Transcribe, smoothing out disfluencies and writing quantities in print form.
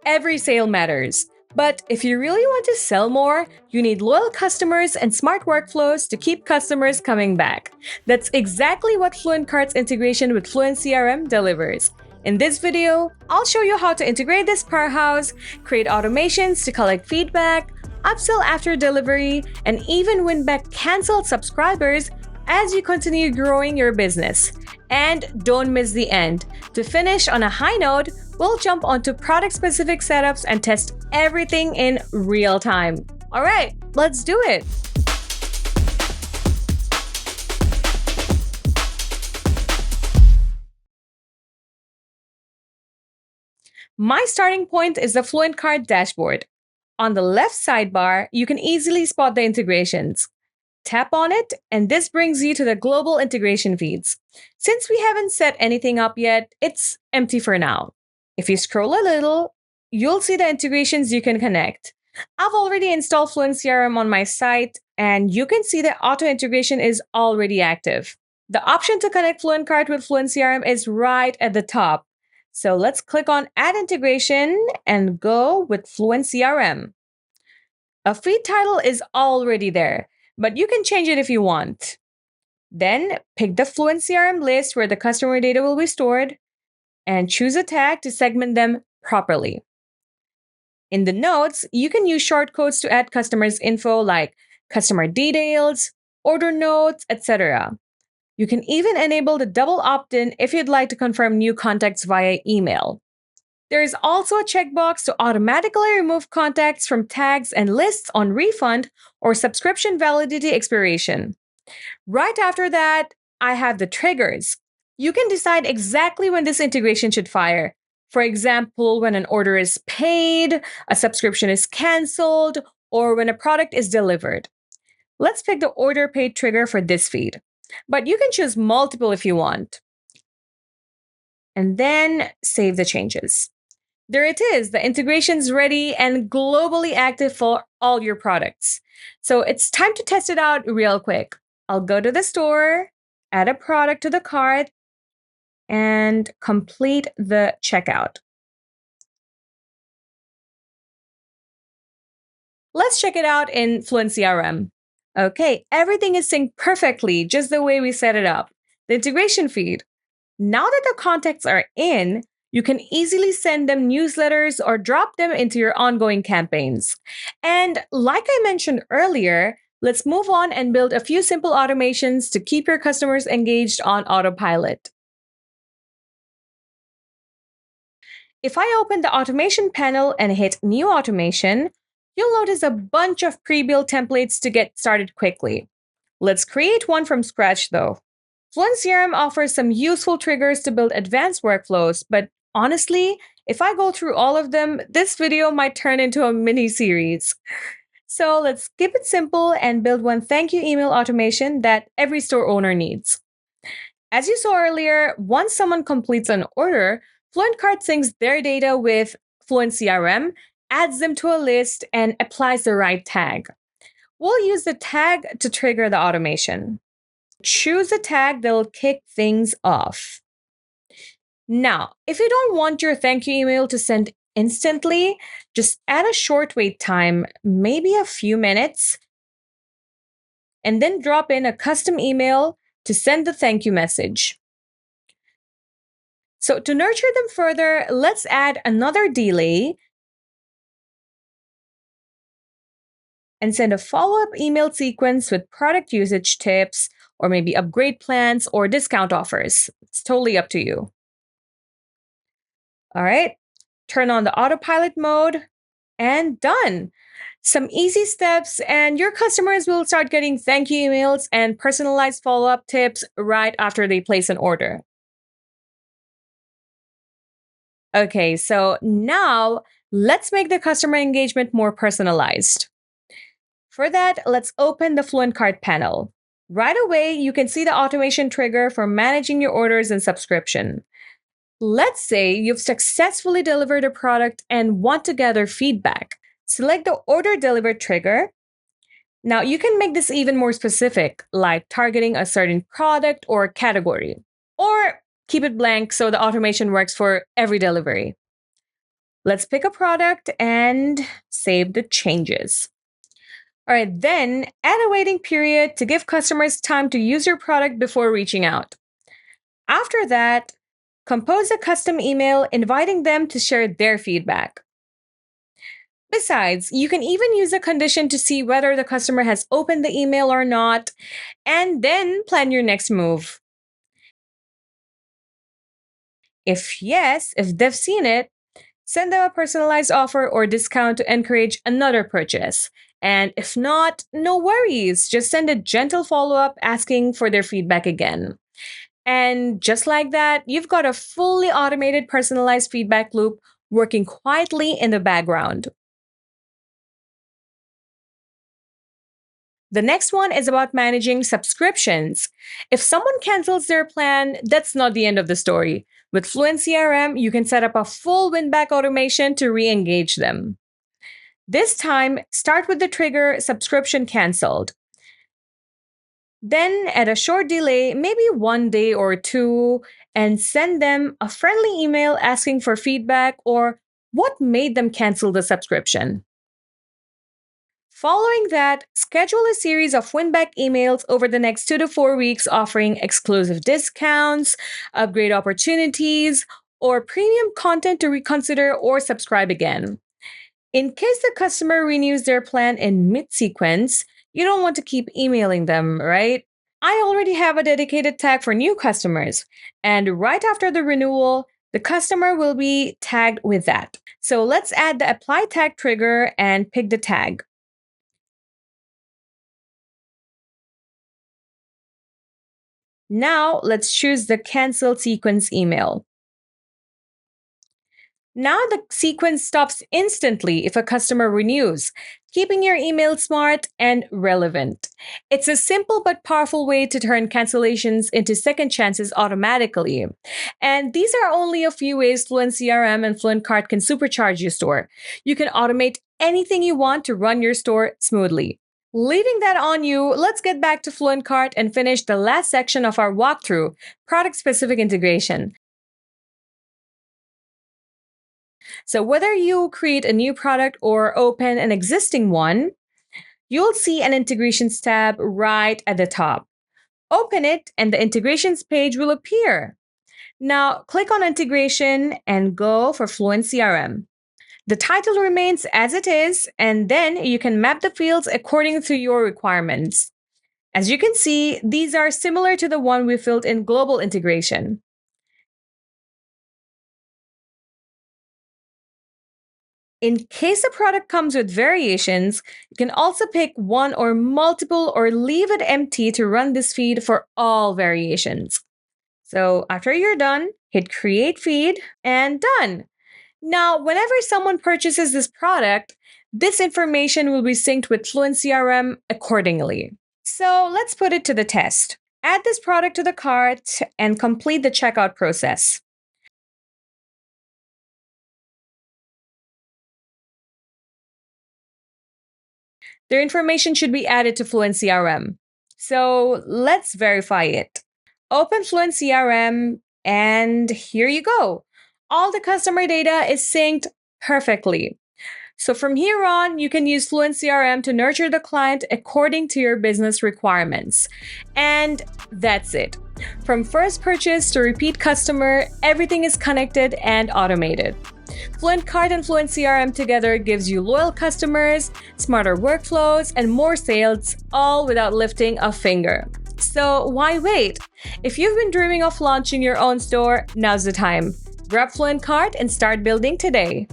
Every sale matters. But if you really want to sell more, you need loyal customers and smart workflows to keep customers coming back. That's exactly what FluentCart's integration with FluentCRM delivers. In this video, I'll show you how to integrate this powerhouse, create automations to collect feedback, upsell after delivery, and even win back canceled subscribers as you continue growing your business. And don't miss the end. To finish on a high note, we'll jump onto product-specific setups and test everything in real time. All right, let's do it. My starting point is the FluentCart dashboard. On the left sidebar, you can easily spot the integrations. Tap on it, and this brings you to the global integration feeds. Since we haven't set anything up yet, it's empty for now. If you scroll a little, you'll see the integrations you can connect. I've already installed FluentCRM on my site, and you can see the auto integration is already active. The option to connect FluentCart with FluentCRM is right at the top. So let's click on Add Integration and go with FluentCRM. A feed title is already there, but you can change it if you want. Then pick the FluentCRM list where the customer data will be stored and choose a tag to segment them properly. In the notes, you can use shortcodes to add customers' info like customer details, order notes, etc. You can even enable the double opt-in if you'd like to confirm new contacts via email. There is also a checkbox to automatically remove contacts from tags and lists on refund or subscription validity expiration. Right after that, I have the triggers. You can decide exactly when this integration should fire. For example, when an order is paid, a subscription is canceled, or when a product is delivered. Let's pick the order paid trigger for this feed, but you can choose multiple if you want. And then save the changes. There it is, the integration's ready and globally active for all your products. So it's time to test it out real quick. I'll go to the store, add a product to the cart, and complete the checkout. Let's check it out in FluentCRM. Okay, everything is synced perfectly, just the way we set it up. The integration feed. Now that the contacts are in, you can easily send them newsletters or drop them into your ongoing campaigns. And like I mentioned earlier, let's move on and build a few simple automations to keep your customers engaged on autopilot. If I open the automation panel and hit New Automation, you'll notice a bunch of pre-built templates to get started quickly. Let's create one from scratch though. FluentCRM offers some useful triggers to build advanced workflows, but honestly, if I go through all of them, this video might turn into a mini series. So let's keep it simple and build one thank you email automation that every store owner needs. As you saw earlier, once someone completes an order, FluentCart syncs their data with FluentCRM, adds them to a list, and applies the right tag. We'll use the tag to trigger the automation. Choose a tag that'll kick things off. Now, if you don't want your thank you email to send instantly, just add a short wait time, maybe a few minutes, and then drop in a custom email to send the thank you message. So to nurture them further, let's add another delay and send a follow-up email sequence with product usage tips, or maybe upgrade plans or discount offers. It's totally up to you. All right, turn on the autopilot mode and done. Some easy steps and your customers will start getting thank you emails and personalized follow-up tips right after they place an order. Okay, so now let's make the customer engagement more personalized. For that, let's open the FluentCart panel. Right away, you can see the automation trigger for managing your orders and subscription. Let's say you've successfully delivered a product and want to gather feedback. Select the order delivered trigger. Now you can make this even more specific, like targeting a certain product or category, or keep it blank so the automation works for every delivery. Let's pick a product and save the changes. All right, then add a waiting period to give customers time to use your product before reaching out. After that, compose a custom email inviting them to share their feedback. Besides, you can even use a condition to see whether the customer has opened the email or not, and then plan your next move. If yes, if they've seen it, send them a personalized offer or discount to encourage another purchase. And if not, no worries. Just send a gentle follow up asking for their feedback again. And just like that, you've got a fully automated personalized feedback loop working quietly in the background. The next one is about managing subscriptions. If someone cancels their plan, that's not the end of the story. With Fluent CRM, you can set up a full win back automation to re engage them. This time, start with the trigger subscription canceled. Then, at a short delay, maybe 1 day or two, and send them a friendly email asking for feedback or what made them cancel the subscription. Following that, schedule a series of win-back emails over the next 2 to 4 weeks offering exclusive discounts, upgrade opportunities, or premium content to reconsider or subscribe again. In case the customer renews their plan in mid-sequence, you don't want to keep emailing them, right? I already have a dedicated tag for new customers, and right after the renewal, the customer will be tagged with that. So let's add the apply tag trigger and pick the tag. Now let's choose the cancel sequence email. Now the sequence stops instantly if a customer renews, keeping your email smart and relevant. It's a simple but powerful way to turn cancellations into second chances automatically. And these are only a few ways Fluent CRM and FluentCart can supercharge your store. You can automate anything you want to run your store smoothly. Leaving that on you, let's get back to FluentCart and finish the last section of our walkthrough, product-specific integration. So whether you create a new product or open an existing one, you'll see an integrations tab right at the top. Open it and the integrations page will appear. Now click on integration and go for Fluent CRM. The title remains as it is, and then you can map the fields according to your requirements. As you can see, these are similar to the one we filled in global integration. In case a product comes with variations, you can also pick one or multiple or leave it empty to run this feed for all variations. So after you're done, hit create feed and done. Now, whenever someone purchases this product, this information will be synced with Fluent CRM accordingly. So let's put it to the test. Add this product to the cart and complete the checkout process. Their information should be added to Fluent CRM. So let's verify it. Open Fluent CRM, and here you go. All the customer data is synced perfectly. So from here on, you can use Fluent CRM to nurture the client according to your business requirements. And that's it. From first purchase to repeat customer, everything is connected and automated. FluentCart and Fluent CRM together gives you loyal customers, smarter workflows, and more sales, all without lifting a finger. So why wait? If you've been dreaming of launching your own store, now's the time. Grab FluentCart and start building today.